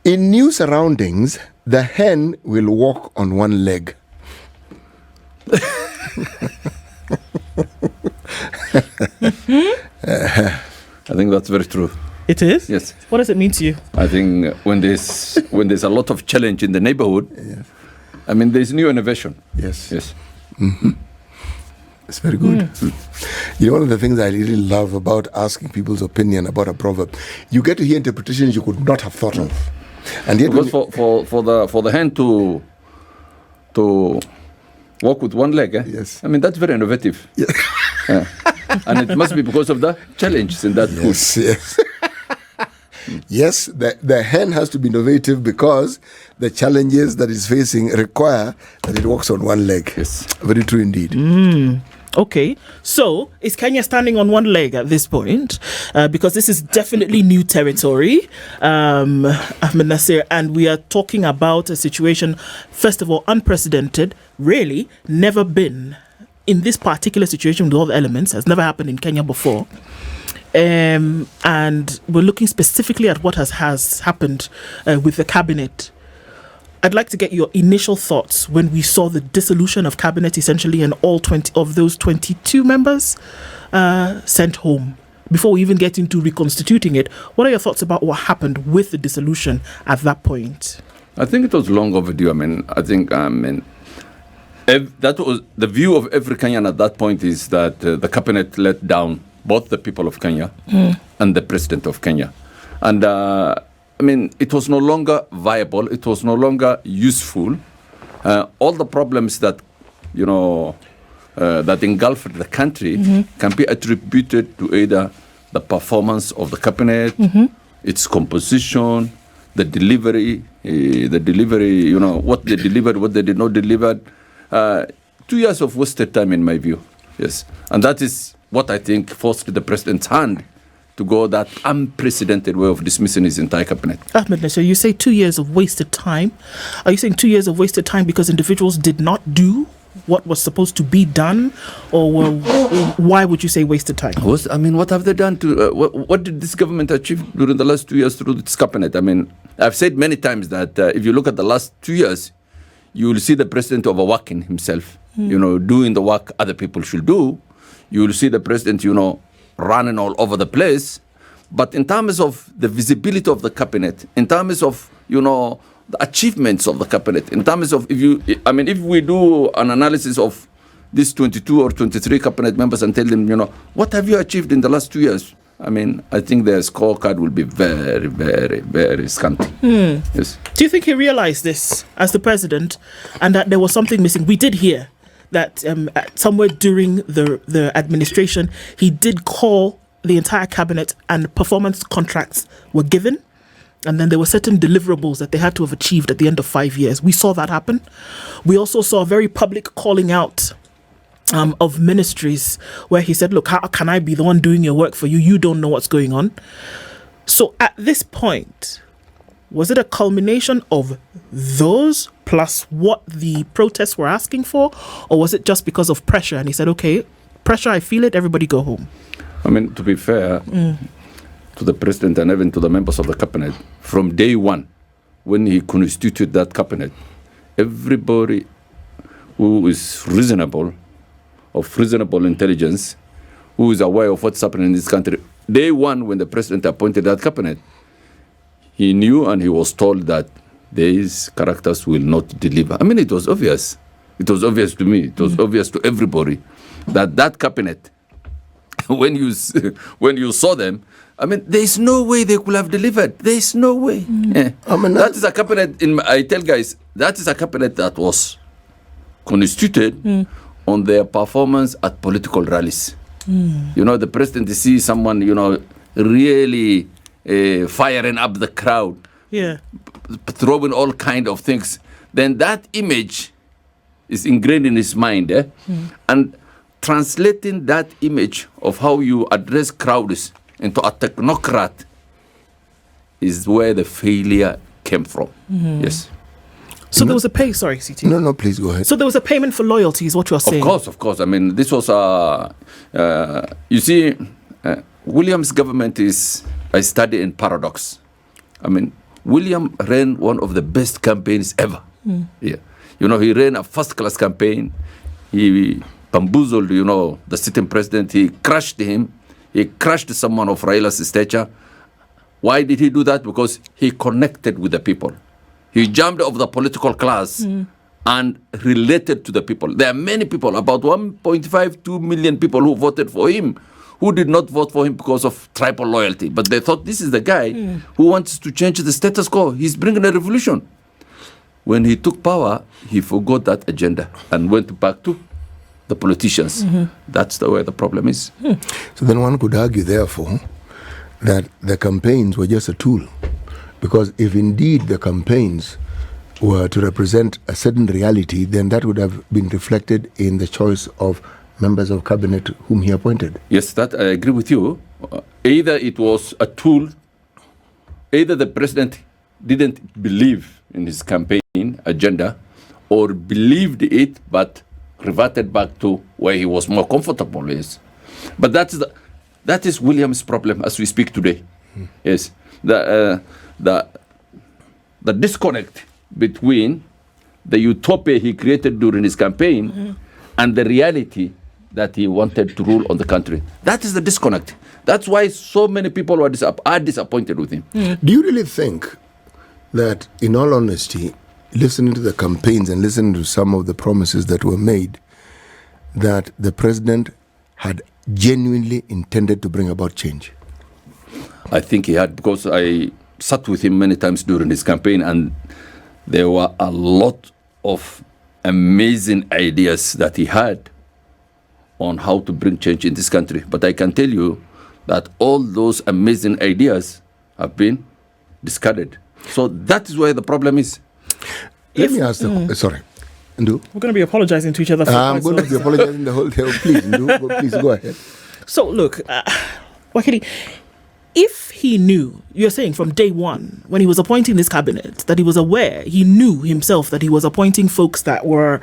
In new surroundings, the hen will walk on one leg. I think that's very true. It is? Yes. What does it mean to you? I think when there's a lot of challenge in the neighborhood, Yes. I mean, there's new innovation. Yes. Yes. It's very good. You know, one of the things I really love about asking people's opinion about a proverb, you get to hear interpretations you could not have thought of. And yet, Because for the hen to walk with one leg, Yes. I mean, that's very innovative. Yeah. Yeah. And it must be because of the challenges in that food. Yes, yes. Yes, the hen has to be innovative because the challenges that it's facing require that it walks on one leg. Yes. Very true indeed. Okay, so is Kenya standing on one leg at this point? Because this is definitely new territory, Ahmednasir, and we are talking about a situation, first of all, unprecedented, really never been in this particular situation with all the elements, has never happened in Kenya before. And we're looking specifically at what has happened with the cabinet. I'd like to get your initial thoughts when we saw the dissolution of cabinet, essentially, and all 20 of those 22 members sent home. Before we even get into reconstituting it, what are your thoughts about what happened with the dissolution at that point? I think it was long overdue. That was the view of every Kenyan at that point, is that the cabinet let down both the people of Kenya and the president of Kenya. And it was no longer viable. It was no longer useful. All the problems that, that engulfed the country can be attributed to either the performance of the cabinet, its composition, the delivery, what they delivered, what they did not deliver. 2 years of wasted time, in my view. Yes. And that is what I think forced the president's hand to go that unprecedented way of dismissing his entire cabinet. Ahmednasir, you say 2 years of wasted time. Are you saying 2 years of wasted time because individuals did not do what was supposed to be done? Or why would you say wasted time? What have they done to... what did this government achieve during the last 2 years through this cabinet? I've said many times that if you look at the last 2 years, you will see the president overworking himself, doing the work other people should do. You will see the president, running all over the place. But in terms of the visibility of the cabinet, in terms of, the achievements of the cabinet, in terms of, if we do an analysis of these 22 or 23 cabinet members and tell them, what have you achieved in the last 2 years? I think their scorecard will be very, very, very scanty. Yes. Do you think he realized this as the president and that there was something missing? We did hear that somewhere during the administration, he did call the entire cabinet and performance contracts were given. And then there were certain deliverables that they had to have achieved at the end of 5 years. We saw that happen. We also saw a very public calling out of ministries where he said, look, how can I be the one doing your work for you? You don't know what's going on. So at this point, was it a culmination of those plus what the protests were asking for? Or was it just because of pressure? And he said, okay, pressure, I feel it, everybody go home. To be fair to the president and even to the members of the cabinet, from day one, when he constituted that cabinet, everybody who is reasonable, of reasonable intelligence, who is aware of what's happening in this country, day one when the president appointed that cabinet, he knew and he was told that these characters will not deliver. It was obvious. It was obvious to me. It was obvious to everybody that cabinet, when you saw them, there is no way they could have delivered. There is no way. That is a cabinet, I tell guys, that is a cabinet that was constituted on their performance at political rallies. The president sees someone, really firing up the crowd, throwing all kind of things. Then that image is ingrained in his mind. And translating that image of how you address crowds into a technocrat is where the failure came from. Yes. So there was a pay, sorry, CT. No, please go ahead. So there was a payment for loyalty is what you're saying? Of course. This was you see, William's government is a study in paradox. William ran one of the best campaigns ever. Yeah. He ran a first-class campaign. He bamboozled, the sitting president. He crushed him. He crushed someone of Raila's stature. Why did he do that? Because he connected with the people. He jumped off the political class and related to the people. There are many people, about 1.52 million people who voted for him, who did not vote for him because of tribal loyalty. But they thought, this is the guy who wants to change the status quo. He's bringing a revolution. When he took power, he forgot that agenda and went back to the politicians. That's where the problem is. So then one could argue, therefore, that the campaigns were just a tool. Because if indeed the campaigns were to represent a certain reality, then that would have been reflected in the choice of members of cabinet whom he appointed. Yes, that I agree with you. Either it was a tool, either the president didn't believe in his campaign agenda, or believed it but reverted back to where he was more comfortable. Yes, but that is William's problem as we speak today. Yes, the disconnect between the utopia he created during his campaign and the reality that he wanted to rule on the country. That is the disconnect. That's why so many people are disappointed with him. Do you really think that, in all honesty, listening to the campaigns and listening to some of the promises that were made, that the president had genuinely intended to bring about change? I think he had, because I sat with him many times during his campaign, and there were a lot of amazing ideas that he had on how to bring change in this country. But I can tell you that all those amazing ideas have been discarded. So that is where the problem is. Let me ask sorry. Ndu? We're going to be apologizing to each other for I'm going to be apologizing the whole day. Please, Ndu, please go ahead. So, look, Wakili, if he knew, you're saying from day one, when he was appointing this cabinet, that he was aware, he knew himself that he was appointing folks that were,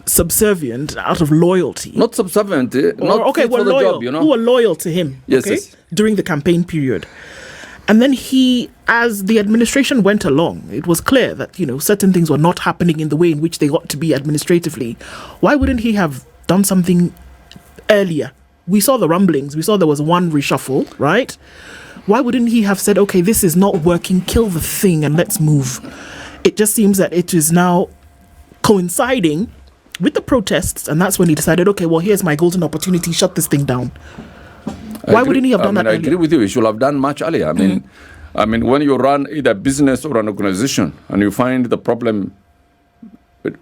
subservient out of loyalty. Not subservient, not okay, fit for the loyal, job, who were loyal to him, yes. during the campaign period. And then as the administration went along, it was clear that, certain things were not happening in the way in which they ought to be administratively. Why wouldn't he have done something earlier? We saw the rumblings. We saw there was one reshuffle, right? Why wouldn't he have said, okay, this is not working, kill the thing and let's move? It just seems that it is now coinciding with the protests, and that's when he decided, okay, well, here's my golden opportunity, shut this thing down. Why wouldn't he have done that earlier? I agree with you. He should have done much earlier. I mean, when you run either business or an organization and you find the problem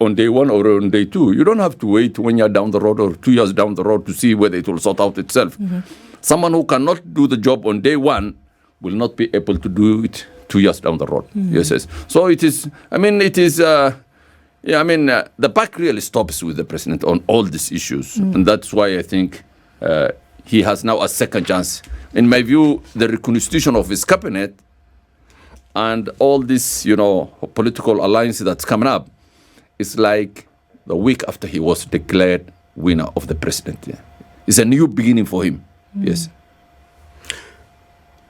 on day one or on day two, you don't have to wait 1 year down the road or 2 years down the road to see whether it will sort out itself. Someone who cannot do the job on day one will not be able to do it 2 years down the road. Yes. So it is, the buck really stops with the president on all these issues. And that's why I think he has now a second chance. In my view, the reconstitution of his cabinet and all this, political alliance that's coming up is like the week after he was declared winner of the presidency. It's a new beginning for him. Yes.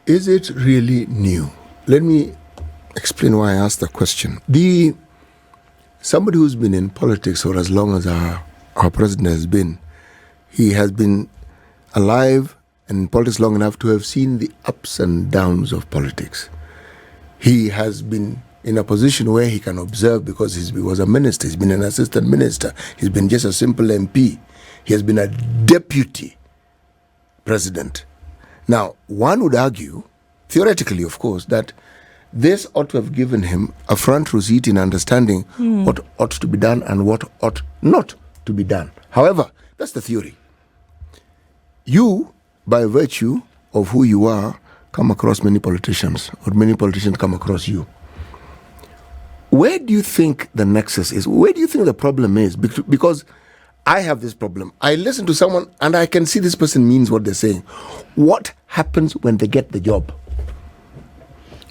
Is it really new? Let me explain why I asked the question. Somebody who's been in politics for as long as our president has been, he has been alive and in politics long enough to have seen the ups and downs of politics. He has been in a position where he can observe because he was a minister, he's been an assistant minister, he's been just a simple MP, he has been a deputy president. Now, one would argue, theoretically of course, that this ought to have given him a front row seat in understanding what ought to be done and what ought not to be done. However, that's the theory. You, by virtue of who you are, come across many politicians, or many politicians come across you. Where do you think the nexus is? Where do you think the problem is? Because I have this problem. I listen to someone and I can see this person means what they're saying. What happens when they get the job?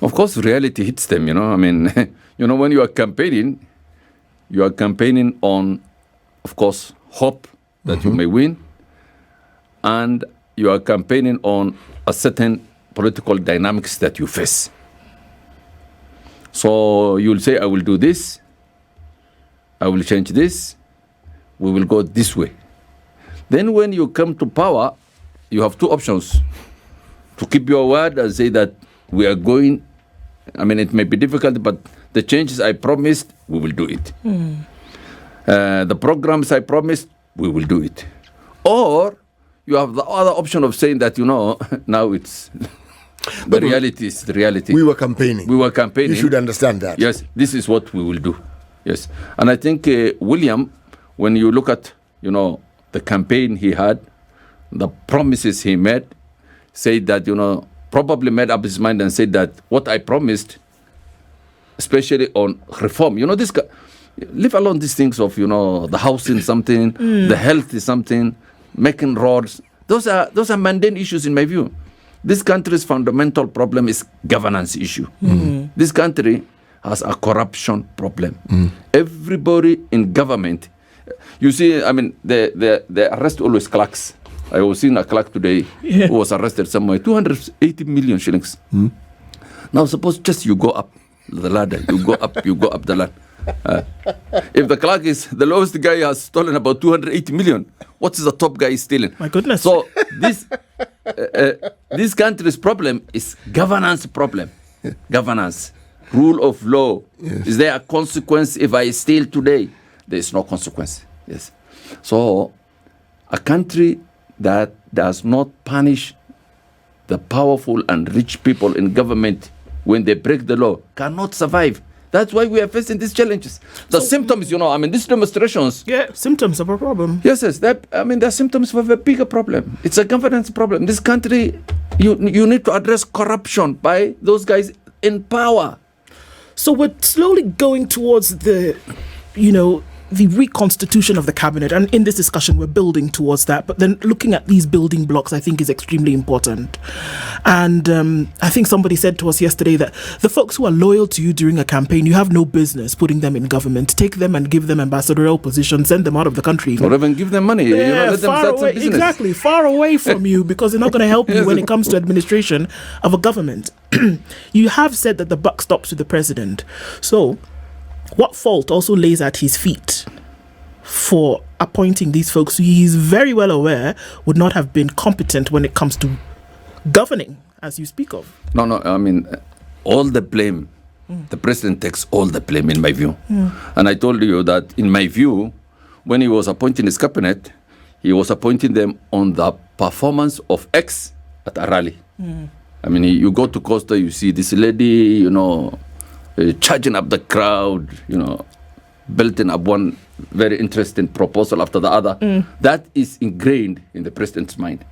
Of course, reality hits them, when you are campaigning on, of course, hope that you may win, and you are campaigning on a certain political dynamics that you face. So you'll say, I will do this, I will change this, we will go this way. Then when you come to power, you have two options. To keep your word and say that we are going, it may be difficult, but the changes I promised, we will do it. The programs I promised, we will do it. Or you have the other option of saying that, now it's... The reality is the reality. We were campaigning. You should understand that. Yes, this is what we will do. Yes. And I think William, when you look at, the campaign he had, the promises he made, said that, probably made up his mind and said that what I promised, especially on reform, this guy, leave alone these things of, the housing something, the health is something, making roads. Those are mundane issues in my view. This country's fundamental problem is governance issue. This country has a corruption problem. Everybody in government, you see, the arrest always clerks. I was seeing a clerk today who was arrested somewhere, 280 million shillings. Now suppose just you go up the ladder, you go up the ladder. If the clerk is the lowest guy has stolen about 280 million, what is the top guy stealing? My goodness. So this country's problem is governance problem. Governance, rule of law. Yes. Is there a consequence if I steal today? There is no consequence. Yes. So a country that does not punish the powerful and rich people in government when they break the law cannot survive. That's why we are facing these challenges. The symptoms, these demonstrations. Yeah, symptoms of a problem. Yes. They're symptoms of a bigger problem. It's a governance problem. This country, you need to address corruption by those guys in power. So we're slowly going towards the reconstitution of the cabinet, and in this discussion we're building towards that, but then looking at these building blocks I think is extremely important. And I think somebody said to us yesterday that the folks who are loyal to you during a campaign, you have no business putting them in government. Take them and give them ambassadorial positions, send them out of the country, or even give them money. Let them far start away, some business. exactly, far away from you, because they're not going to help you when it comes to administration of a government. You have said that the buck stops with the president. So what fault also lays at his feet for appointing these folks who he's very well aware would not have been competent when it comes to governing, as you speak of? No, all the blame, the president takes all the blame in my view. And I told you that in my view, when he was appointing his cabinet, he was appointing them on the performance of X at a rally. You go to Costa, you see this lady, charging up the crowd, building up one very interesting proposal after the other. That is ingrained in the president's mind.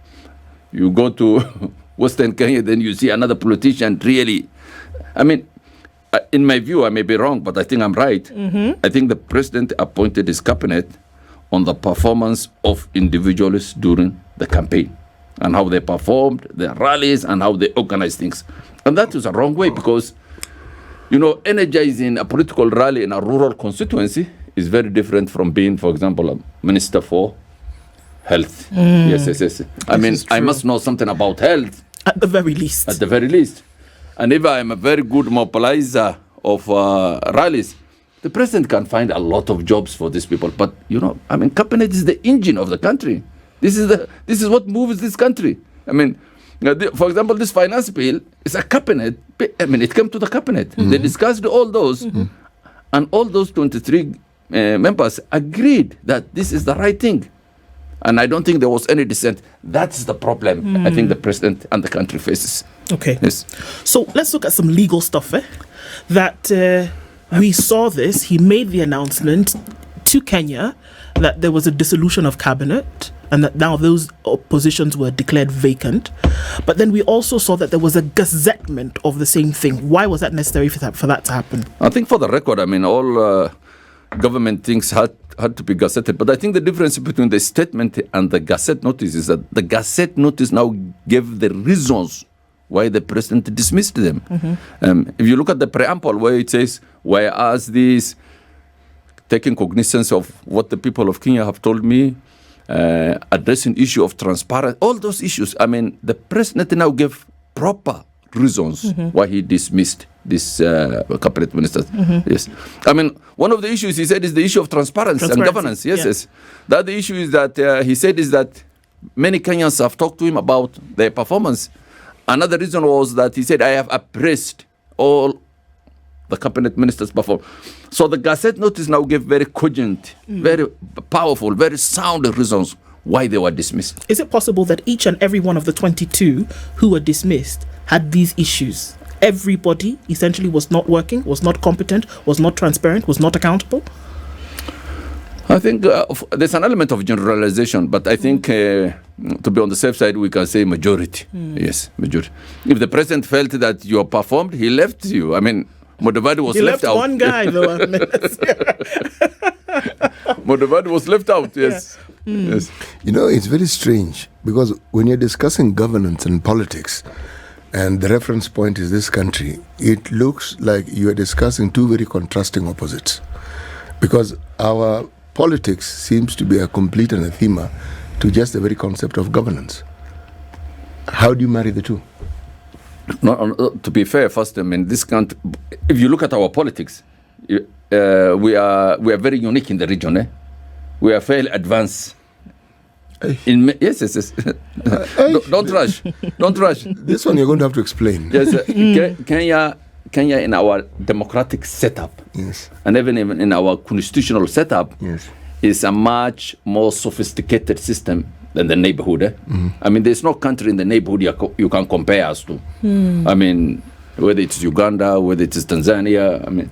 You go to Western Kenya, then you see another politician really. In my view, I may be wrong, but I think I'm right. I think the president appointed his cabinet on the performance of individuals during the campaign and how they performed, their rallies, and how they organized things. And that is a wrong way, because energizing a political rally in a rural constituency is very different from being, for example, a minister for health. Yes. I must know something about health. At the very least. And if I am a very good mobilizer of rallies, the president can find a lot of jobs for these people. But, cabinet is the engine of the country. This is what moves this country. For example, this finance bill is a cabinet. It came to the cabinet. They discussed all those, and all those 23 members agreed that this is the right thing. And I don't think there was any dissent. That's the problem I think the president and the country faces. Okay. Yes. So let's look at some legal stuff. That we saw this. He made the announcement to Kenya that there was a dissolution of cabinet, and that now those positions were declared vacant. But then we also saw that there was a gazettement of the same thing. Why was that necessary for that to happen? I think for the record, all government things had to be gazetted. But I think the difference between the statement and the gazette notice is that the gazette notice now gave the reasons why the president dismissed them. If you look at the preamble where it says, whereas this, taking cognizance of what the people of Kenya have told me, addressing issue of transparency, all those issues. The president now gave proper reasons why he dismissed these cabinet ministers. Yes. I mean, one of the issues he said is the issue of transparency and governance. Yes, yes. The other issue is that he said is that many Kenyans have talked to him about their performance. Another reason was that he said, I have appraised all the cabinet ministers' performance. So the Gazette notice now gave very cogent, very powerful, very sound reasons why they were dismissed. Is it possible that each and every one of the 22 who were dismissed had these issues? Everybody essentially was not working, was not competent, was not transparent, was not accountable? I think there's an element of generalization, but I think to be on the safe side, we can say majority. Yes, majority. If the president felt that you performed, he left you. I mean, Mudavadi was left out. He left one guy, though. Mudavadi was left out, yes. Yes. You know, it's very strange because when you're discussing governance and politics, and the reference point is this country, it looks like you are discussing two very contrasting opposites. Because our politics seems to be a complete anathema to just the very concept of governance. How do you marry the two? No, to be fair, first, I mean, this country, if you look at our politics, we are very unique in the region. Eh? We are fairly advanced. Yes. Don't rush. Don't rush. This one you're going to have to explain. Yes, Kenya in our democratic setup, yes, and even in our constitutional setup, yes, is a much more sophisticated system than the neighborhood. Eh? I mean, there's no country in the neighborhood you can compare us to. I mean, whether it's Uganda, whether it's Tanzania, I mean,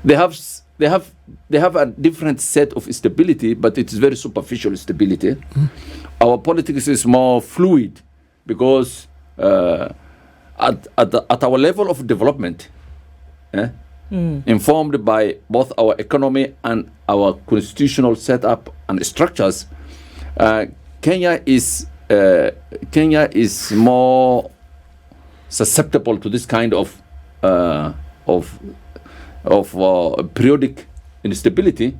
they have a different set of stability, but it is very superficial stability. Our politics is more fluid because at our level of development, informed by both our economy and our constitutional setup and structures, Kenya is more susceptible to this kind of periodic instability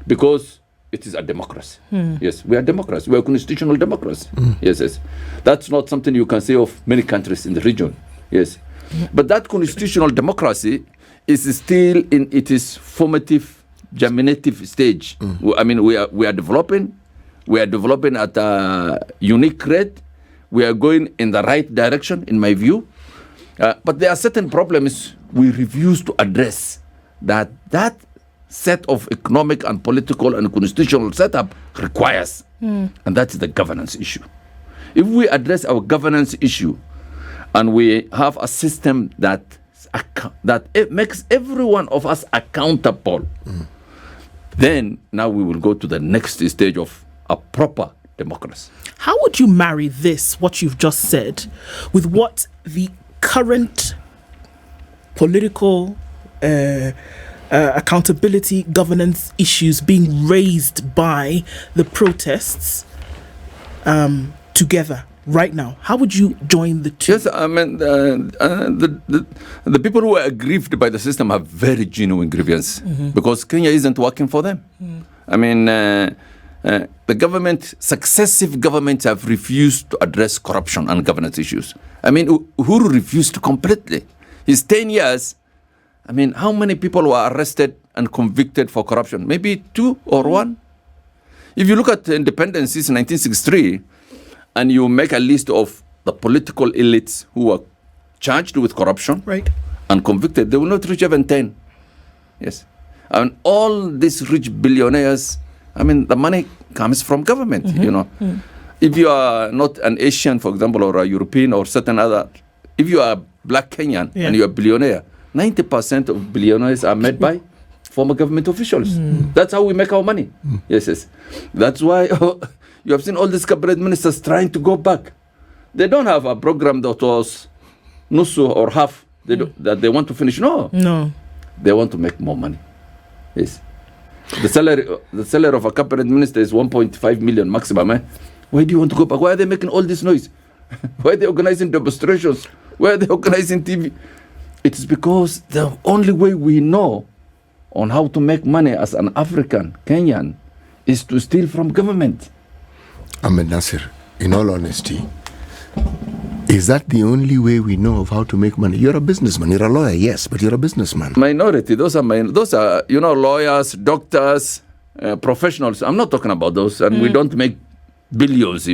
because it is a democracy. Yes, we are democracy. We are constitutional democracy. Yes. That's not something you can say of many countries in the region. Yes. But that constitutional democracy is still in its formative, germinative stage. I mean, we are developing. We are developing at a unique rate. We are going in the right direction, in my view. But there are certain problems we refuse to address that set of economic and political and constitutional setup requires. And that is the governance issue. If we address our governance issue and we have a system that it makes every one of us accountable, then now we will go to the next stage of a proper democracy. How would you marry this, what you've just said, with what the current political accountability governance issues being raised by the protests together right now? How would you join the two? Yes, I mean, the people who are aggrieved by the system have very genuine grievance because Kenya isn't working for them. I mean, the government, successive governments have refused to address corruption and governance issues. I mean, Uhuru refused completely. His 10 years, I mean, how many people were arrested and convicted for corruption? Maybe 2 or 1? If you look at independence since 1963, and you make a list of the political elites who were charged with corruption and convicted, they will not reach even 10. Yes. And all these rich billionaires, I mean, the money comes from government, you know. If you are not an Asian, for example, or a European or certain other, if you are black Kenyan and you are a billionaire, 90% of billionaires are made by former government officials. That's how we make our money. Yes. That's why you have seen all these cabinet ministers trying to go back. They don't have a program that was nusu or half that they want to finish. No. They want to make more money. Yes. The salary of a cabinet minister is 1.5 million maximum. Why do you want to go back? Why are they making all this noise? Why are they organizing demonstrations? Why are they organizing TV? It's because the only way we know on how to make money as an African, Kenyan, is to steal from government. Ahmednasir, in all honesty, Is that the only way we know of how to make money? You're a businessman. You're a lawyer, yes, but you're a businessman. Minority. Those are lawyers, doctors, professionals. I'm not talking about those, and we don't make billions.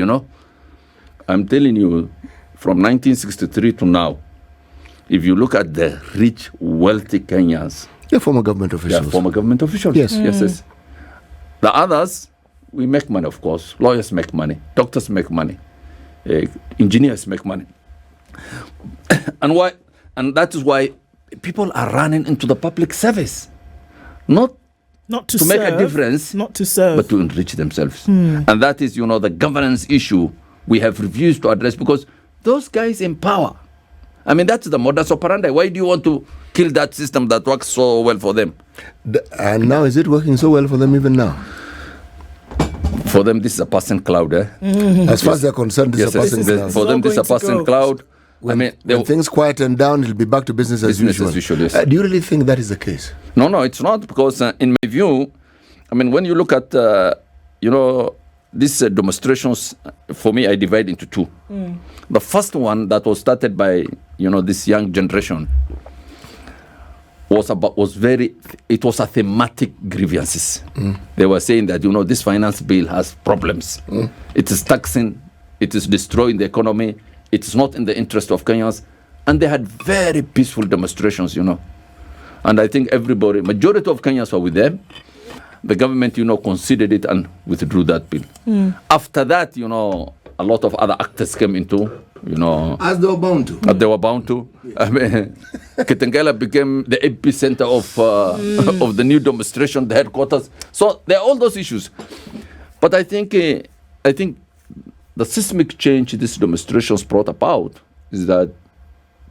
I'm telling you, from 1963 to now, if you look at the rich, wealthy Kenyans, They're former government officials. Yeah, former government officials. Yes. Yes. The others, we make money, of course. Lawyers make money. Doctors make money. Engineers make money. And that is why people are running into the public service. Not to serve, make a difference, not to serve, but to enrich themselves. And that is, the governance issue we have refused to address, because those guys in power, that's the modus operandi. Why do you want to kill that system that works so well for them? And now, is it working so well for them even now? For them, this is a passing cloud. As far as they're concerned, this is a passing cloud. For them, this is a passing cloud. When things quieten down, it'll be back to business as usual. Yes. Do you really think that is the case? No, it's not, because in my view, when you look at, these demonstrations, for me, I divide into two. The first one that was started by, this young generation was a thematic grievances. They were saying that, this finance bill has problems. It is taxing, it is destroying the economy, it is not in the interest of Kenyans. And they had very peaceful demonstrations, And I think majority of Kenyans were with them. The government, considered it and withdrew that bill. After that, a lot of other actors came into, As they were bound to. Kitengela became the epicenter of the new demonstration, the headquarters. So there are all those issues. But I think the seismic change these demonstrations brought about is that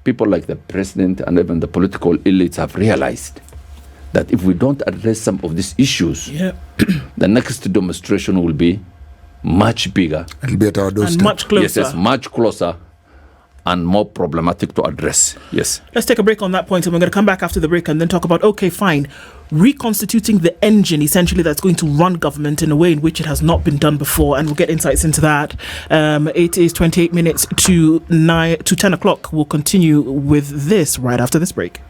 people like the president and even the political elites have realized that if we don't address some of these issues, the next demonstration will be much bigger. It'll be at our doorstep. And much closer. Yes, much closer and more problematic to address. Yes. Let's take a break on that point, and we're going to come back after the break and then talk about, okay, fine, reconstituting the engine, essentially, that's going to run government in a way in which it has not been done before, and we'll get insights into that. It is 28 minutes to 10 o'clock. We'll continue with this right after this break.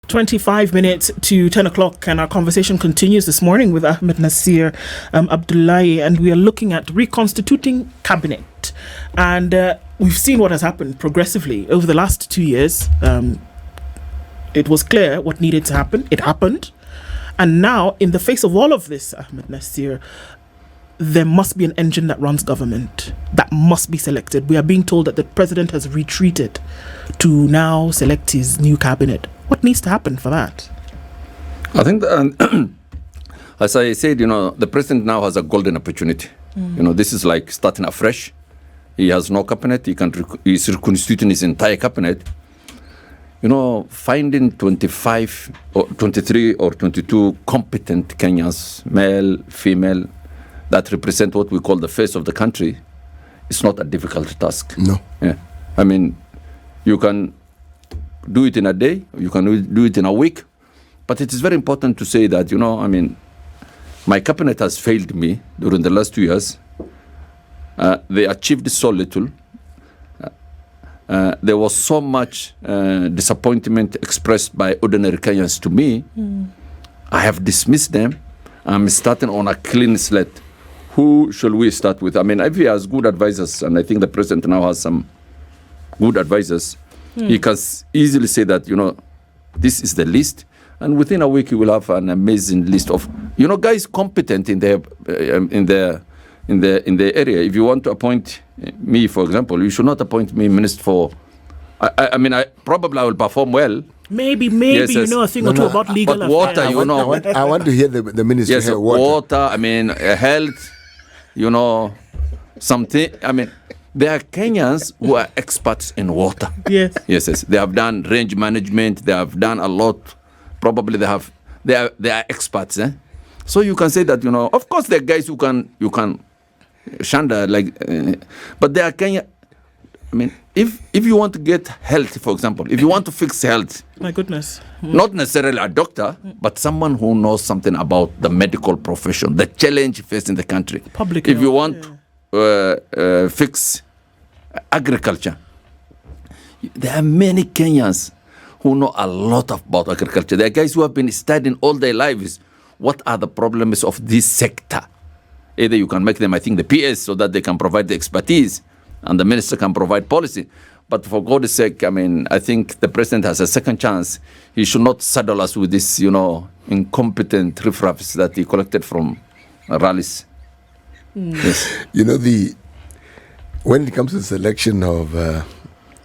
25 minutes to 10 o'clock, and our conversation continues this morning with Ahmednasir Abdullahi, and we are looking at reconstituting cabinet. And we've seen what has happened progressively over the last 2 years. It was clear what needed to happen. It happened. And now, in the face of all of this, Ahmednasir, there must be an engine that runs government that must be selected. We are being told that the president has retreated to now select his new cabinet. What needs to happen for that? I think, as I said, the president now has a golden opportunity. This is like starting afresh. He has no cabinet. He's reconstituting his entire cabinet. Finding 25 or 23 or 22 competent Kenyans, male, female, that represent what we call the face of the country, is not a difficult task. No. Yeah. You can do it in a day, you can do it in a week, but it is very important to say that, my cabinet has failed me during the last 2 years. They achieved so little. There was so much disappointment expressed by ordinary Kenyans to me. I have dismissed them. I'm starting on a clean slate. Who shall we start with? If he has good advisors, and I think the president now has some good advisors, he can easily say that, this is the list, and within a week he will have an amazing list of, guys competent in their area. If you want to appoint me, for example, you should not appoint me minister for. I will perform well. Maybe yes. A thing or two about legal but water, affairs. I want to hear the minister. Yes, water. Health. Something. There are Kenyans who are experts in water. Yes. They have done range management. They have done a lot. Probably they are experts. So you can say that, of course there are guys you can shanda but there are Kenya. If you want to get health, for example, if you want to fix health, my goodness, not necessarily a doctor, but someone who knows something about the medical profession, the challenge facing the country. Public if health, you want fix agriculture. There are many Kenyans who know a lot about agriculture. There are guys who have been studying all their lives. What are the problems of this sector? Either you can make them, I think, the PS so that they can provide the expertise and the minister can provide policy. But for God's sake, I mean, I think the president has a second chance. He should not saddle us with this, incompetent riffraffs that he collected from rallies. Yes. When it comes to the selection of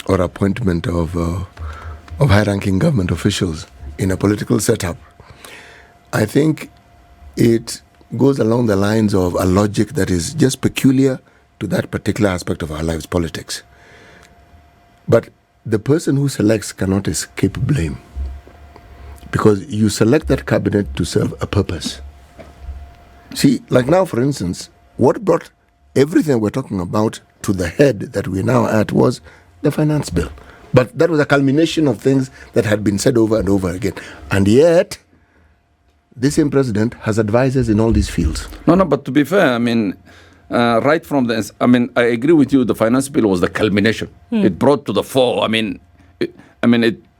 or appointment of high-ranking government officials in a political setup, I think it goes along the lines of a logic that is just peculiar to that particular aspect of our lives, politics. But the person who selects cannot escape blame, because you select that cabinet to serve a purpose. See, like now, for instance, what brought everything we're talking about to the head that we're now at was the finance bill. But that was a culmination of things that had been said over and over again. And yet, this same president has advisors in all these fields. No, but to be fair, I mean, right from the, I agree with you, the finance bill was the culmination. It brought to the fore,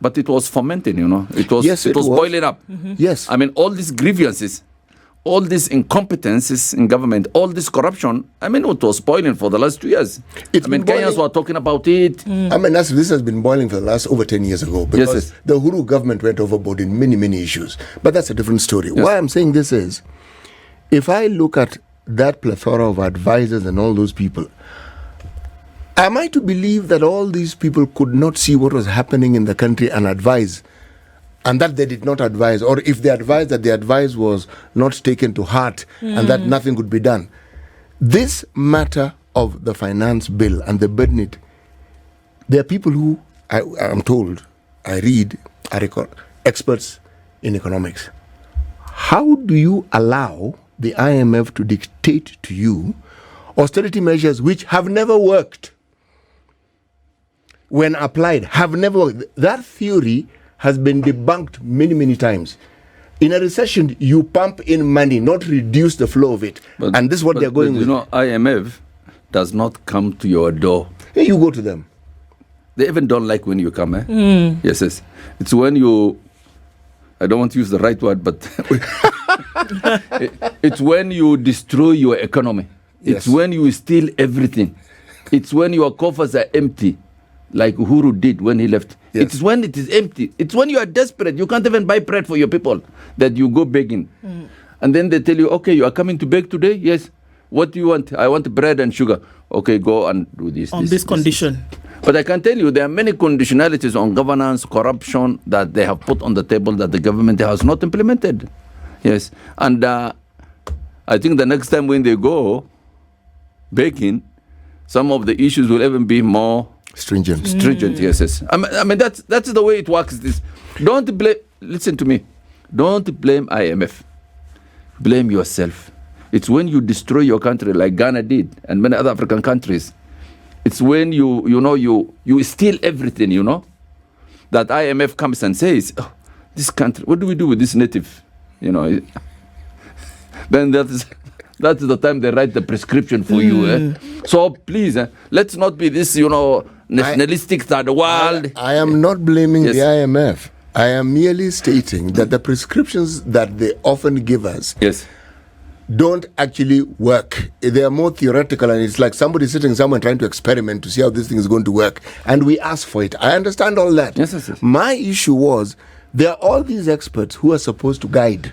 but it was fermenting, It was boiling up. Mm-hmm. Yes. I mean, all these grievances, all these incompetences in government, all this corruption, it was boiling for the last 2 years. Kenyans were talking about it. This has been boiling for the last over 10 years ago, because the Uhuru government went overboard in many, many issues. But that's a different story. Yes. Why I'm saying this is, if I look at that plethora of advisors and all those people, am I to believe that all these people could not see what was happening in the country and advise, and that they did not advise, or if they advised, that the advice was not taken to heart and that nothing could be done? This matter of the finance bill and the burden it, there are people who, I'm told, I read, experts in economics. How do you allow the IMF to dictate to you austerity measures which have never worked? When applied, have never worked. That theory has been debunked many, many times. In a recession, you pump in money, not reduce the flow of it. And this is what they're going with. IMF does not come to your door. Hey, you go to them. They even don't like when you come. Yes. It's when you, I don't want to use the right word, but it's when you destroy your economy. Yes. It's when you steal everything. It's when your coffers are empty, like Uhuru did when he left. Yes. It's when it is empty. It's when you are desperate. You can't even buy bread for your people, that you go begging. And then they tell you, okay, you are coming to beg today? Yes. What do you want? I want bread and sugar. Okay, go and do this. On this condition. But I can tell you, there are many conditionalities on governance, corruption that they have put on the table that the government has not implemented. Yes. And I think the next time when they go begging, some of the issues will even be more stringent. Yes. That's the way it works. Don't blame. Listen to me. Don't blame IMF. Blame yourself. It's when you destroy your country, like Ghana did, and many other African countries. It's when you steal everything. That IMF comes and says, "Oh, this country. What do we do with this native?" Then that's the time they write the prescription for you. So please, let's not be this, nationalistic third world. I am not blaming the IMF. I am merely stating that the prescriptions that they often give us don't actually work. They are more theoretical, and it's like somebody sitting somewhere trying to experiment to see how this thing is going to work. And we ask for it. I understand all that. Yes. My issue was, there are all these experts who are supposed to guide,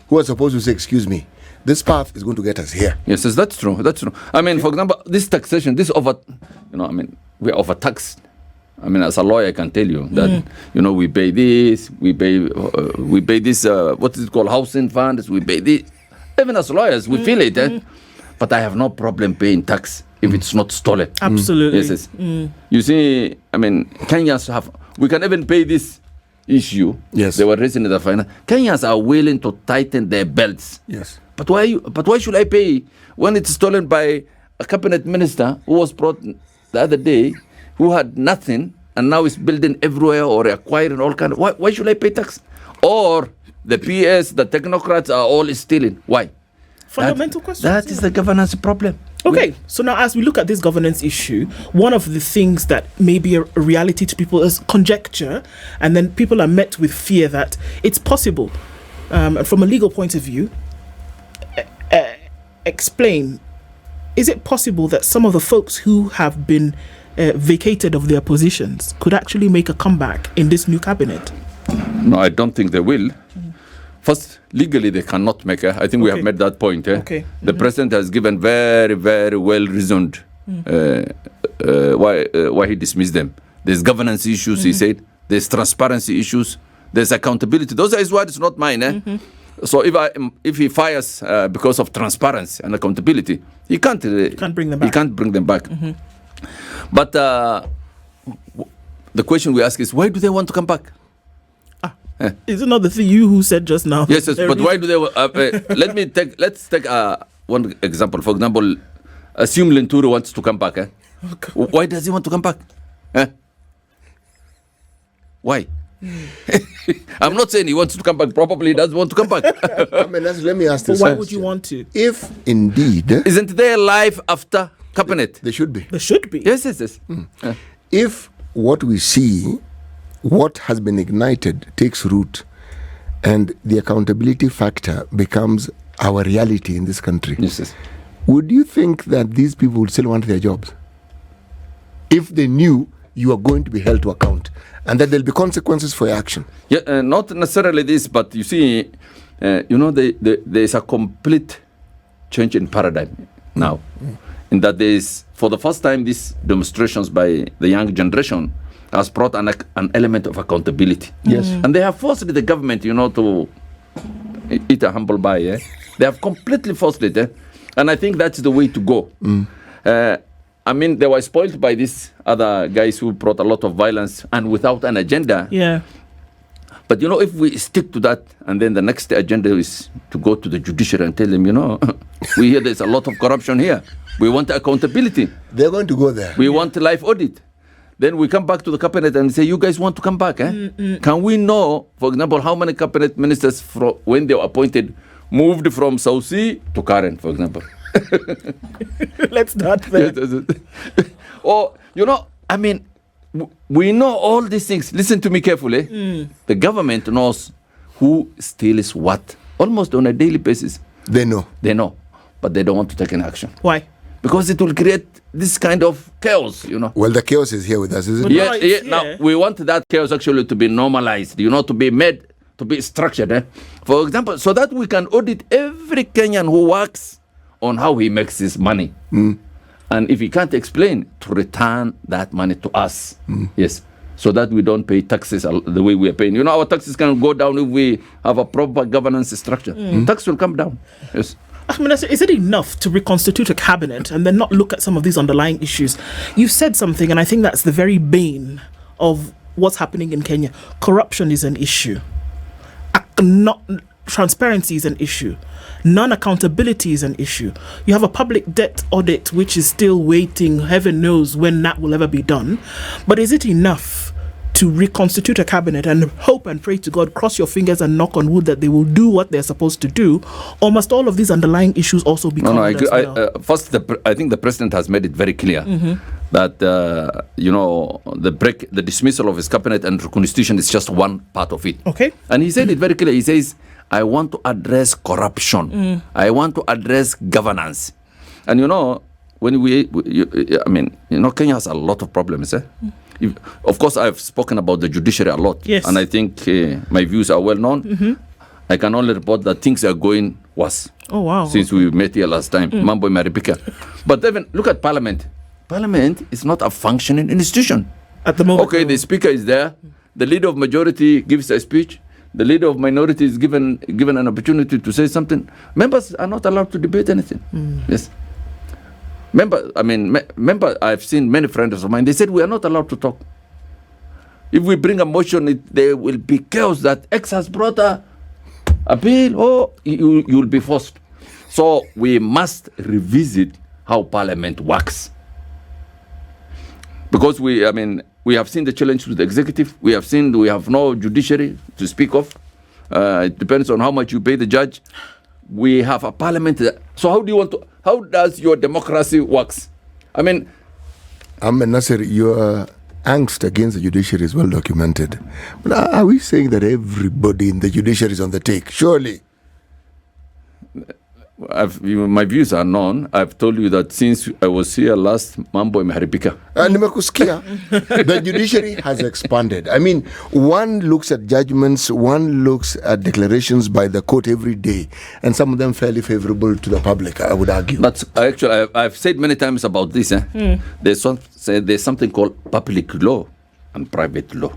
who are supposed to say, excuse me, this path is going to get us here. Yes, that's true. For example, this taxation, we are overtaxed. As a lawyer, I can tell you that, we pay this, we pay this, what is it called, housing funds, we pay this. Even as lawyers, we feel it. But I have no problem paying tax if it's not stolen. Absolutely. Yes. You see, Kenyans we can even pay this issue. Yes. They were raising the finance. Kenyans are willing to tighten their belts. Yes. But why should I pay when it's stolen by a cabinet minister who was brought the other day, who had nothing and now is building everywhere or acquiring all kinds? Why should I pay tax? Or the PS, the technocrats are all stealing. Why? fundamental questions. That is the governance problem. Okay, so now as we look at this governance issue, one of the things that may be a reality to people is conjecture, and then people are met with fear that it's possible. And from a legal point of view, explain, is it possible that some of the folks who have been vacated of their positions could actually make a comeback in this new cabinet? No, I don't think they will. First, legally they cannot make I think we have made that point. Okay. The president has given very, very well reasoned why he dismissed them. There's governance issues, he said. There's transparency issues. There's accountability. Those are his words, not mine. So if he fires because of transparency and accountability, he can't bring them back. He can't bring them back. But the question we ask is, why do they want to come back? Is it not the thing you who said just now? Yes, but why do they? Let's take one example. For example, assume Lenturu wants to come back. Okay. Why does he want to come back? Why? I'm not saying he wants to come back. Probably he doesn't want to come back. Let me ask this. Why would you want to? If indeed, isn't there life after cabinet? There should be. There should be. Yes. If what we see, what has been ignited takes root and the accountability factor becomes our reality in this country, yes. Would you think that these people would still want their jobs? If they knew you are going to be held to account and that there'll be consequences for your action? Yeah, not necessarily this, but you see, there's a complete change in paradigm now. In that there's, for the first time, these demonstrations by the young generation has brought an element of accountability. Yes. And they have forced the government, to eat a humble pie. They have completely forced it. And I think that's the way to go. They were spoiled by these other guys who brought a lot of violence and without an agenda. Yeah. But, if we stick to that, and then the next agenda is to go to the judiciary and tell them, we hear there's a lot of corruption here. We want accountability. They're going to go there. We want a life audit. Then we come back to the cabinet and say, you guys want to come back? Can we know, for example, how many cabinet ministers, when they were appointed, moved from South Sea to Karen, for example? Let's start there. Or, we know all these things. Listen to me carefully. The government knows who steals what, almost on a daily basis. They know. But they don't want to take any action. Why? Because it will create this kind of chaos, Well, the chaos is here with us, isn't it? Yeah. Now, we want that chaos actually to be normalized, to be made, to be structured. For example, so that we can audit every Kenyan who works on how he makes his money. And if he can't explain, to return that money to us. Yes. So that we don't pay taxes the way we are paying. Our taxes can go down if we have a proper governance structure. Tax will come down. Yes. Ahmednasir, is it enough to reconstitute a cabinet and then not look at some of these underlying issues? You've said something, and I think that's the very bane of what's happening in Kenya. Corruption is an issue. Transparency is an issue. Non-accountability is an issue. You have a public debt audit which is still waiting. Heaven knows when that will ever be done. But is it enough to reconstitute a cabinet and hope and pray to God, cross your fingers and knock on wood that they will do what they're supposed to do? Or must all of these underlying issues also be covered? I agree. First, I think the president has made it very clear that the dismissal of his cabinet and reconstitution is just one part of it. Okay. And he said it very clearly. He says, I want to address corruption. I want to address governance. And when Kenya has a lot of problems. Of course, I've spoken about the judiciary a lot. Yes. And I think my views are well known. I can only report that things are going worse. Oh, wow. Since we met here last time. Mambo Maripika. But even look at Parliament. Parliament is not a functioning institution. At the moment. Okay, the speaker is there. The leader of majority gives a speech. The leader of minority is given an opportunity to say something. Members are not allowed to debate anything. Yes. Remember, I've seen many friends of mine, they said we are not allowed to talk. If we bring a motion, there will be chaos that X has brought a bill, you will be forced. So we must revisit how Parliament works. Because we have seen the challenge with the executive. We have no judiciary to speak of. It depends on how much you pay the judge. we have a parliament. So how does your democracy works? I mean, Ahmednasir, your angst against the judiciary is well documented. But are we saying that everybody in the judiciary is on the take? Surely. My views are known. I've told you that since I was here last, mambo imeharibika. Nimekusikia. The judiciary has expanded. I mean, one looks at judgments, one looks at declarations by the court every day, and some of them fairly favorable to the public, I would argue. That's actually, I've said many times about this. There's something called public law and private law.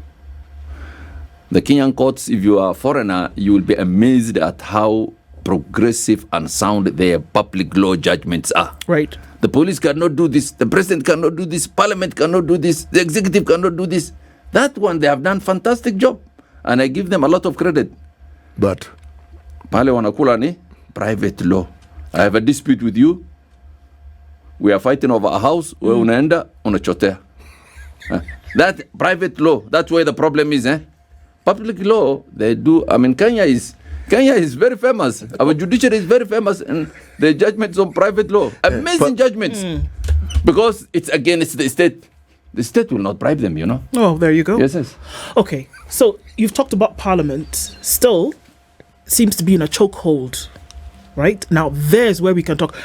The Kenyan courts, if you are a foreigner, you will be amazed at how progressive and sound their public law judgments are. Right. The police cannot do this, the president cannot do this, parliament cannot do this, the executive cannot do this. That one, they have done fantastic job, and I give them a lot of credit. But pale wanakula ni private law. I have a dispute with you, we are fighting over a house, we unaenda unachotea. That private law, that's where the problem is. Public law, they do. I mean, Kenya is very famous. Our judiciary is very famous, and the judgments on private law, amazing judgments, because it's against the state. The state will not bribe them, you know. Oh, there you go. Yes. Okay, so you've talked about Parliament. Still seems to be in a chokehold, right? Now, there's where we can talk.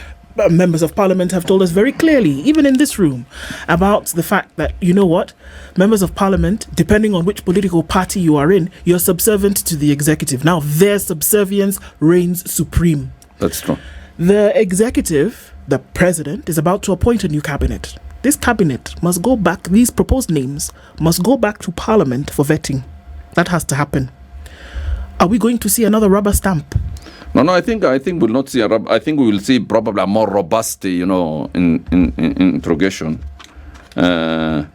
Members of Parliament have told us very clearly, even in this room, about the fact that, you know what, members of Parliament, depending on which political party you are in, you're subservient to the executive. Now, their subservience reigns supreme. That's true. The executive, the president, is about to appoint a new cabinet. This cabinet must go back, these proposed names must go back to Parliament for vetting. That has to happen. Are we going to see another rubber stamp? No, I think we'll not see I think we will see probably a more robust, in interrogation. I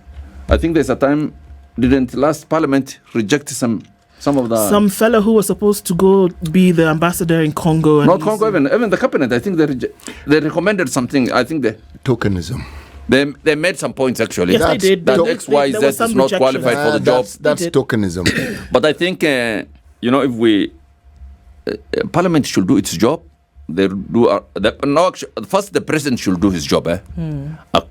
think there's a time, didn't last parliament reject some fellow who was supposed to go be the ambassador in Congo? And not Congo, even the cabinet. I think they recommended something. I think tokenism. They made some points actually. Yes, they did. That XYZ is not qualified for the job. That's tokenism. But I think if we. Parliament should do its job. They do. First, the president should do his job. A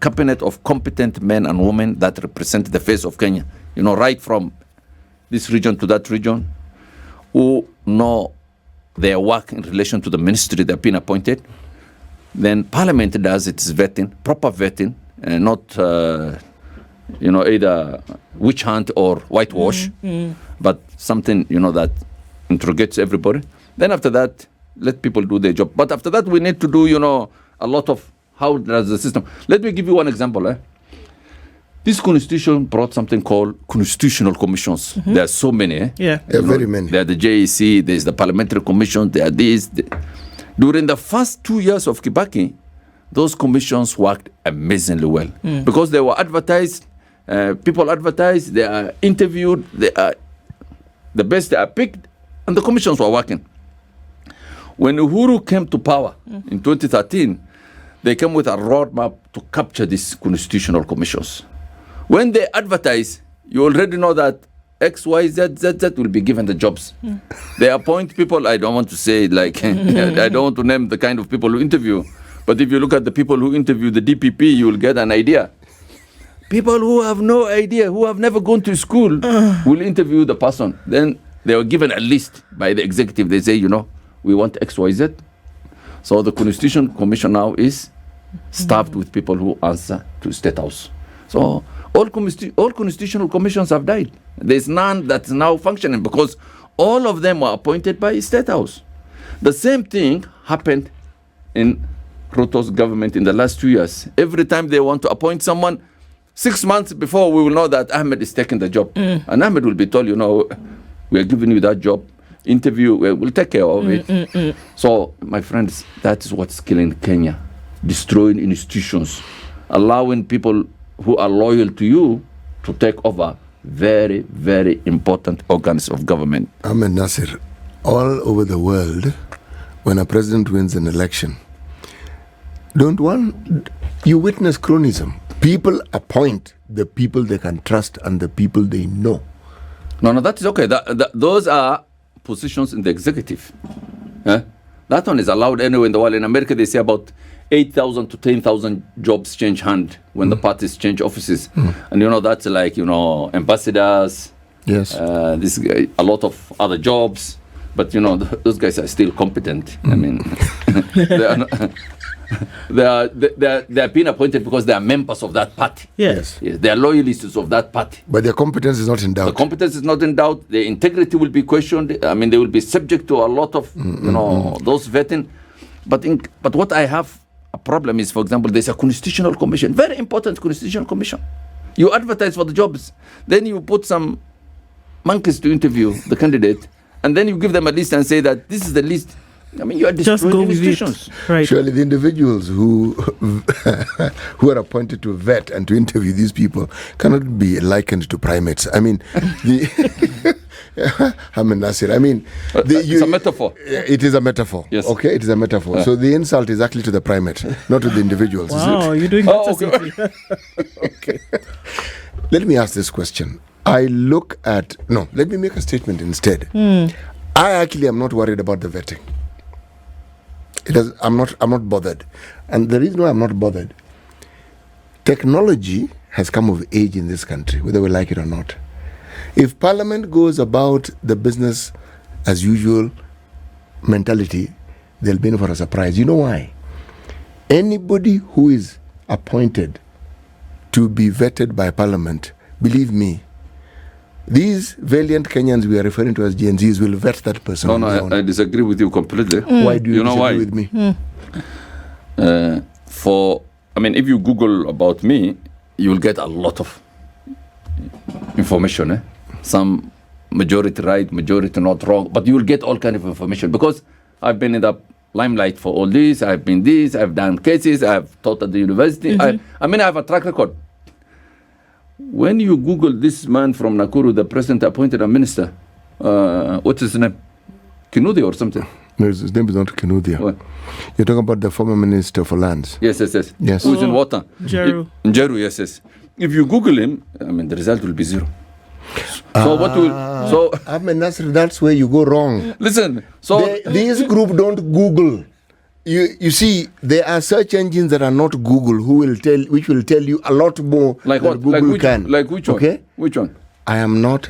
cabinet of competent men and women that represent the face of Kenya. Right from this region to that region, who know their work in relation to the ministry they've been appointed. Then Parliament does its vetting, proper vetting, and not either witch hunt or whitewash, but something that interrogates everybody. Then after that, let people do their job. But after that, we need to do, a lot of how does the system. Let me give you one example. This constitution brought something called constitutional commissions. There are so many. Yeah. Very many. E There are the JEC, there's the Parliamentary Commission, there are these. During the first 2 years of Kibaki, those commissions worked amazingly well because they were advertised, people advertised, they are interviewed, they are the best, they are picked, and the commissions were working. When Uhuru came to power in 2013, they came with a roadmap to capture these constitutional commissions. When they advertise, you already know that X, Y, Z, Z will be given the jobs. They appoint people, I don't want to say, I don't want to name the kind of people who interview, but if you look at the people who interview the DPP, you will get an idea. People who have no idea, who have never gone to school, will interview the person. Then they were given a list by the executive. They say, we want X, Y, Z. So the Constitution Commission now is staffed with people who answer to State House. So all constitutional commissions have died. There's none that's now functioning because all of them were appointed by State House. The same thing happened in Ruto's government in the last 2 years. Every time they want to appoint someone, 6 months before, we will know that Ahmed is taking the job. And Ahmed will be told, we are giving you that job. Interview, we'll take care of it. So, my friends, that is what's killing Kenya. Destroying institutions. Allowing people who are loyal to you to take over very, very important organs of government. Ahmednasir, all over the world, when a president wins an election, you witness cronism. People appoint the people they can trust and the people they know. No, that is okay. Those are positions in the executive. That one is allowed anywhere in the world. In America, they say about 8,000 to 10,000 jobs change hand when the parties change offices. And, that's like, ambassadors. Yes. This guy, a lot of other jobs. But, those guys are still competent. I mean, they are being appointed because they are members of that party. Yes. Yes, they are loyalists of that party. But their competence is not in doubt. The competence is not in doubt. Their integrity will be questioned. I mean, they will be subject to a lot of, those vetting. But what I have a problem is, for example, there's a constitutional commission, very important constitutional commission. You advertise for the jobs, then you put some monkeys to interview the candidate, and then you give them a list and say that this is the list. I mean, you are Just destroying go with institutions. it. Right. Surely the individuals who are appointed to vet and to interview these people cannot be likened to primates. I mean, Ahmednasir, I mean... It's a metaphor. It is a metaphor. Yes. Okay, it is a metaphor. So the insult is actually to the primate, not to the individuals. Wow, Is it? you're doing better. Okay. Okay. Let me ask this question. Let me make a statement instead. I actually am not worried about the vetting. I'm not bothered. And the reason why I'm not bothered, technology has come of age in this country, whether we like it or not. If Parliament goes about the business as usual mentality, they'll be in for a surprise. You know why? Anybody who is appointed to be vetted by Parliament, believe me, these valiant Kenyans we are referring to as Gen Zs will vet that person. No, I disagree with you completely. Why do you disagree why? with me? If you Google about me, you will get a lot of information. Some majority right, majority not wrong, but you will get all kind of information because I've been in the limelight for all this. I've been this. I've done cases. I've taught at the university. I have a track record. When you Google this man from Nakuru, the president appointed a minister, what's his name? Kinuthia or something? No, his name is not Kinuthia. What? You're talking about the former minister for lands. Yes. Yes. Who's in water? Njeru. Yes. If you Google him, the result will be zero. So what will... So Ahmednasir, that's where you go wrong. Listen, so... This group don't Google. You see, there are search engines that are not Google which will tell you a lot more like than what? Google can. Like which one? Okay? Which one? I am not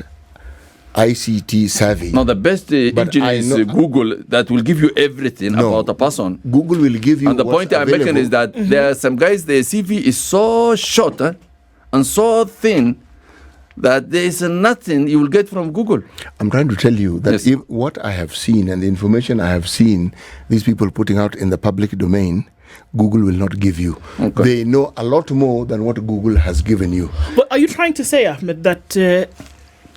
ICT savvy. No, the best engine is Google that will give you everything about a person. Google will give you. And the point I'm making is that there are some guys, their CV is so short and so thin that there is nothing you will get from Google. I'm trying to tell you that if what I have seen and the information I have seen these people putting out in the public domain, Google will not give you. Okay. They know a lot more than what Google has given you. But are you trying to say, Ahmed, that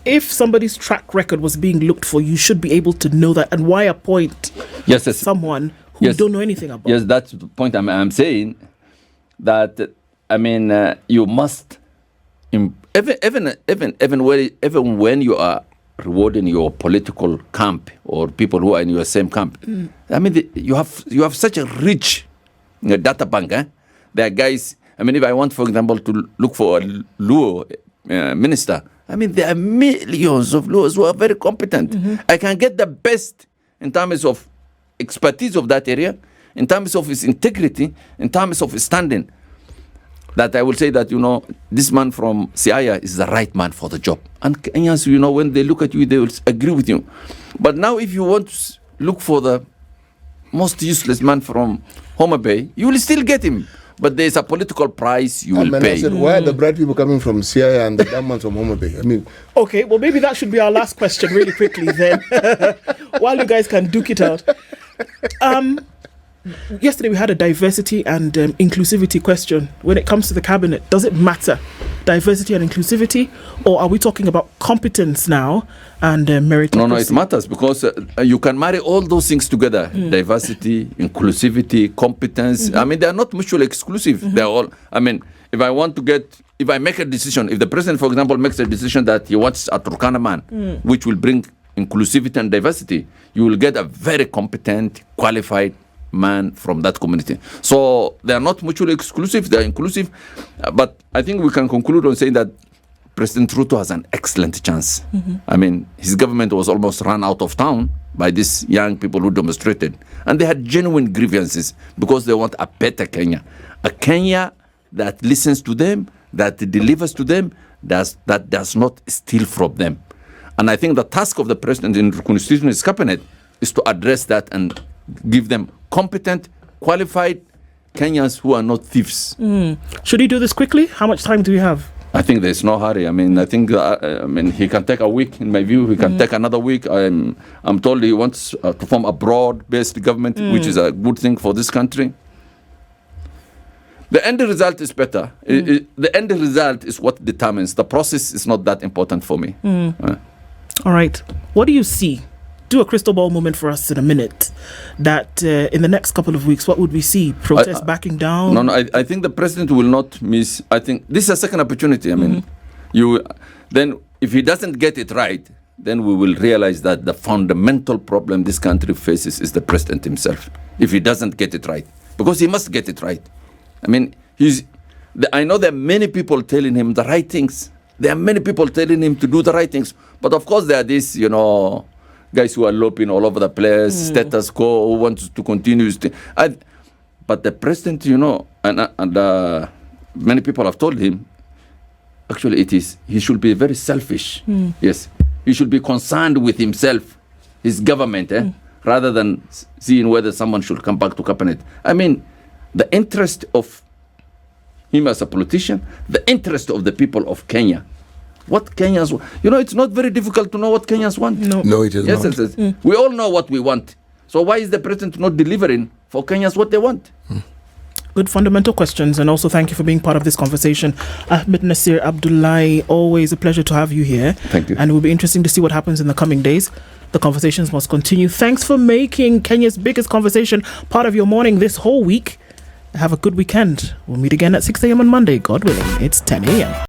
if somebody's track record was being looked for, you should be able to know that? And why appoint someone who you don't know anything about? Yes, that's the point I'm saying. That, you must... Even when you are rewarding your political camp or people who are in your same camp, you have such a rich data bank. There are guys. If I want, for example, to look for a Luo minister, there are millions of Luos who are very competent. I can get the best in terms of expertise of that area, in terms of his integrity, in terms of his standing. That I will say that, this man from Siaya is the right man for the job. And Kenyans, when they look at you, they will agree with you. But now if you want to look for the most useless man from Homa Bay, you will still get him. But there's a political price you will pay. Why are the bright people coming from Siaya and the dumb ones from Homa Bay? Okay, well, maybe that should be our last question really quickly then. While you guys can duke it out. Yesterday we had a diversity and inclusivity question. When it comes to the cabinet, does it matter, diversity and inclusivity, or are we talking about competence now and meritocracy? No, it matters because you can marry all those things together. Diversity, inclusivity, competence. They are not mutually exclusive. They're all, if I make a decision, if the president, for example, makes a decision that he wants a Turkana man, which will bring inclusivity and diversity, you will get a very competent, qualified man from that community. So they are not mutually exclusive, they are inclusive. But I think we can conclude on saying that President Ruto has an excellent chance. I mean, his government was almost run out of town by these young people who demonstrated. And they had genuine grievances because they want a better Kenya. A Kenya that listens to them, that delivers to them, that does not steal from them. And I think the task of the president in reconstituting his cabinet is to address that and give them competent, qualified Kenyans who are not thieves. Should he do this quickly? How much time do we have? I think there's no hurry. I mean, I think he can take a week. In my view, he can take another week. I'm told he wants to form a broad-based government, which is a good thing for this country. The end result is better. The end result is what determines. The process is not that important for me. All right. What do you see? Do a crystal ball moment for us in a minute. That in the next couple of weeks, what would we see? Protests backing down? No, I think the president will not miss. I think this is a second opportunity. I mean, then if he doesn't get it right, then we will realize that the fundamental problem this country faces is the president himself. If he doesn't get it right, because he must get it right. I mean, I know there are many people telling him the right things. There are many people telling him to do the right things. But of course, there are these, guys who are loping all over the place, status quo, who wants to continue. But the president, and many people have told him, actually he should be very selfish. Yes. He should be concerned with himself, his government, rather than seeing whether someone should come back to cabinet. I mean, the interest of him as a politician, the interest of the people of Kenya. What Kenyans want. It's not very difficult to know what Kenyans want. No, it is not. Yes. We all know what we want. So why is the president not delivering for Kenyans what they want? Good fundamental questions, and also thank you for being part of this conversation. Ahmednasir, Abdullahi, always a pleasure to have you here. Thank you. And it will be interesting to see what happens in the coming days. The conversations must continue. Thanks for making Kenya's biggest conversation part of your morning this whole week. Have a good weekend. We'll meet again at 6 a.m. on Monday, God willing. It's 10 a.m.